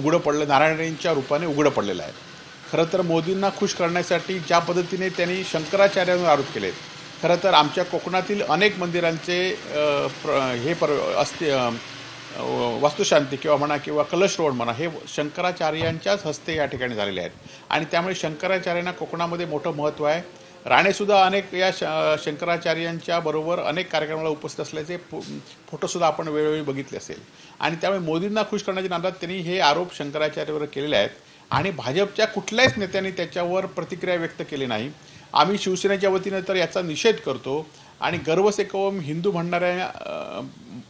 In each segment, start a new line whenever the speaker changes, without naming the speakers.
उघडं पडलं, नारायणच्या रूपाने उघडं पडलेलं आहे. खरं तर मोदींना खुश करण्यासाठी ज्या पद्धतीने त्यांनी शंकराचार्यांवर आरोप केलेत, खरं तर आमच्या कोकणातील अनेक मंदिरांचे वास्तुशांती किंवा म्हणा किंवा कलशरोहण म्हणा हे शंकराचार्यांच्याच हस्ते या ठिकाणी झालेले आहेत. आणि त्यामुळे शंकराचार्यांना कोकणामध्ये मोठं महत्त्व आहे. राणेसुद्धा अनेक या शंकराचार्यांच्या बरोबर अनेक कार्यक्रमाला उपस्थित असल्याचे फोटोसुद्धा आपण वेळोवेळी बघितले असेल. आणि त्यामुळे मोदींना खुश करण्याच्या नादात त्यांनी हे आरोप शंकराचार्यावर केलेले आहेत. आणि भाजपच्या कुठल्याच नेत्यांनी त्याच्यावर प्रतिक्रिया व्यक्त केली नाही. आम्ही शिवसेनेच्या वतीनं तर याचा निषेध करतो आणि गर्व से कवम हिंदू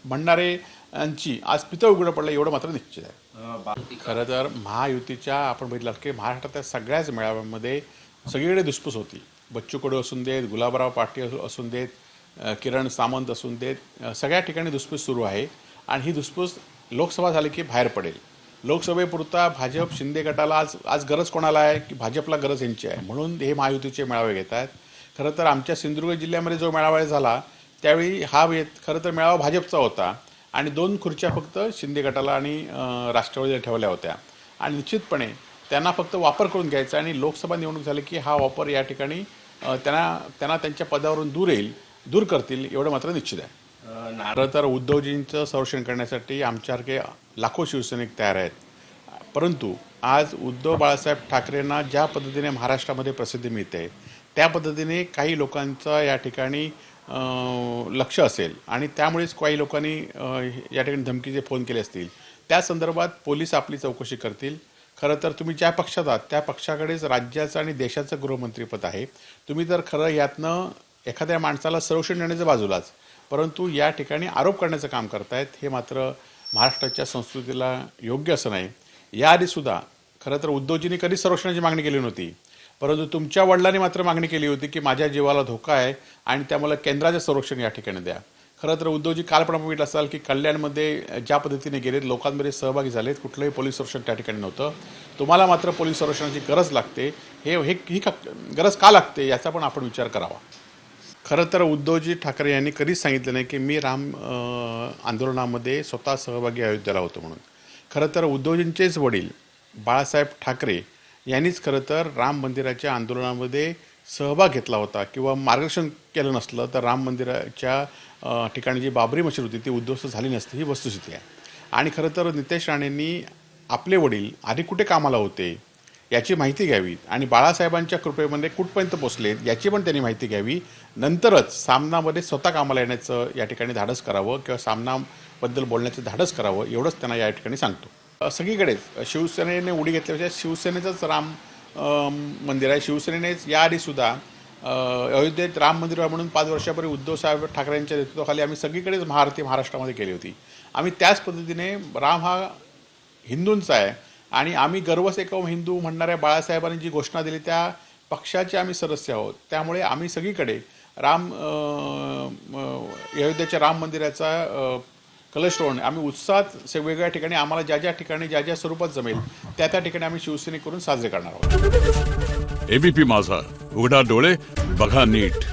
म्हणणाऱ्यांची आज पितळ उघडं पडलं एवढं मात्र निश्चित आहे. खरं तर महायुतीच्या आपण बघितलं की महाराष्ट्रातल्या सगळ्याच मेळाव्यांमध्ये सगळीकडे धुसफूस होती. बच्चू कडू असून देत, गुलाबराव पाटील असून देत, किरण सामंत असून देत, सगळ्या ठिकाणी धुसफूस सुरू आहे. आणि ही धुसफूस लोकसभा झाली की बाहेर पडेल. लोकसभेपुरता भाजप शिंदे गटाला आज गरज कोणाला आहे की भाजपला गरज यांची आहे, म्हणून हे महायुतीचे मेळावे घेत आहेत. खरं तर आमच्या सिंधुदुर्ग जिल्ह्यामध्ये जो मेळावा झाला त्यावेळी खरं तर मेळावा भाजपचा होता आणि 2 खुर्च्या फक्त शिंदे गटाला आणि राष्ट्रवादीला ठेवल्या होत्या. आणि निश्चितपणे त्यांना फक्त वापर करून घ्यायचा आणि लोकसभा निवडणूक झाली की हा वापर या ठिकाणी त्यांना त्यांच्या पदावरून दूर करतील एवढं मात्र निश्चित आहे. खरं तर उद्धवजींचं संरक्षण करण्यासाठी आमच्यासारखे लाखो शिवसैनिक तयार आहेत. परंतु आज उद्धव बाळासाहेब ठाकरेंना ज्या पद्धतीने महाराष्ट्रामध्ये प्रसिद्धी मिळते त्या पद्धतीने काही लोकांचं या ठिकाणी लक्ष असेल आणि त्यामुळेच काही लोकांनी या ठिकाणी धमकीचे फोन केले असतील. त्या संदर्भात पोलीस आपली चौकशी करतील. खरं तर तुम्ही ज्या पक्षात आहात त्या पक्षाकडेच राज्याचं आणि देशाचं गृहमंत्रीपद आहे. तुम्ही तर खरं यातनं एखाद्या माणसाला संरक्षण देण्याचं बाजूलाच, परंतु या ठिकाणी आरोप करण्याचं काम करतायत. हे मात्र महाराष्ट्राच्या संस्कृतीला योग्य असं नाही. याआधीसुद्धा खरं तर उद्धवजींनी कधीच संरक्षणाची मागणी केली नव्हती, परंतु तुमच्या वडिलांनी मात्र मागणी केली होती की माझ्या जीवाला धोका आहे आणि त्यामुळे केंद्राचं संरक्षण या ठिकाणी द्या. खरं तर उद्धवजी काल पण बघितलं असाल की कल्याणमध्ये ज्या पद्धतीने गेलेत, लोकांमध्ये सहभागी झालेत, कुठलंही पोलीस संरक्षण त्या ठिकाणी नव्हतं. तुम्हाला मात्र पोलीस संरक्षणाची गरज लागते. ही गरज का लागते याचा पण आपण विचार करावा. खरं तर उद्धवजी ठाकरे यांनी कधीच सांगितलं नाही की मी राम आंदोलनामध्ये स्वतः सहभागी अयोध्येला होतो म्हणून. खरं तर उद्धवजींचेच वडील बाळासाहेब ठाकरे यांनीच खरं तर राम मंदिराच्या आंदोलनामध्ये सहभाग घेतला होता किंवा मार्गदर्शन केलं नसलं तर राम मंदिराच्या ठिकाणी जी बाबरी मशीद होती ती उद्ध्वस्त झाली नसती, ही वस्तुस्थिती आहे. आणि खरं तर नितेश राणेंनी आपले वडील आधी कुठे कामाला होते याची माहिती घ्यावी आणि बाळासाहेबांच्या कृपेमध्ये कुठपर्यंत पोचलेत याची पण त्यांनी माहिती घ्यावी. नंतरच सामनामध्ये स्वतः कामाला येण्याचं या ठिकाणी धाडस करावं किंवा सामनाबद्दल बोलण्याचं धाडस करावं एवढंच त्यांना या ठिकाणी सांगतो. सगळीकडेच शिवसेनेने उडी घेतल्यापेक्षा शिवसेनेचंच राम मंदिर आहे. शिवसेनेनेच याआधीसुद्धा अयोध्येत राम मंदिर म्हणून 5 वर्षापूर्वी उद्धवसाहेब ठाकरेंच्या नेतृत्वाखाली आम्ही सगळीकडेच महाआरती महाराष्ट्रामध्ये केली होती. आम्ही त्याच पद्धतीने राम हा हिंदूंचा आहे आणि आम्ही गर्व से कवम हिंदू म्हणणाऱ्या बाळासाहेबांनी जी घोषणा दिली त्या पक्षाचे आम्ही सदस्य आहोत. त्यामुळे आम्ही सगळीकडे अयोध्येच्या राम मंदिराचा कलशरोहण आम्ही उत्साहात वेगवेगळ्या ठिकाणी आम्हाला ज्या ठिकाणी ज्या स्वरूपात जमेल त्या ठिकाणी आम्ही शिवसैनिक करून साजरे करणार आहोत.
एबीपी माझा, उघडा डोळे बघा नीट.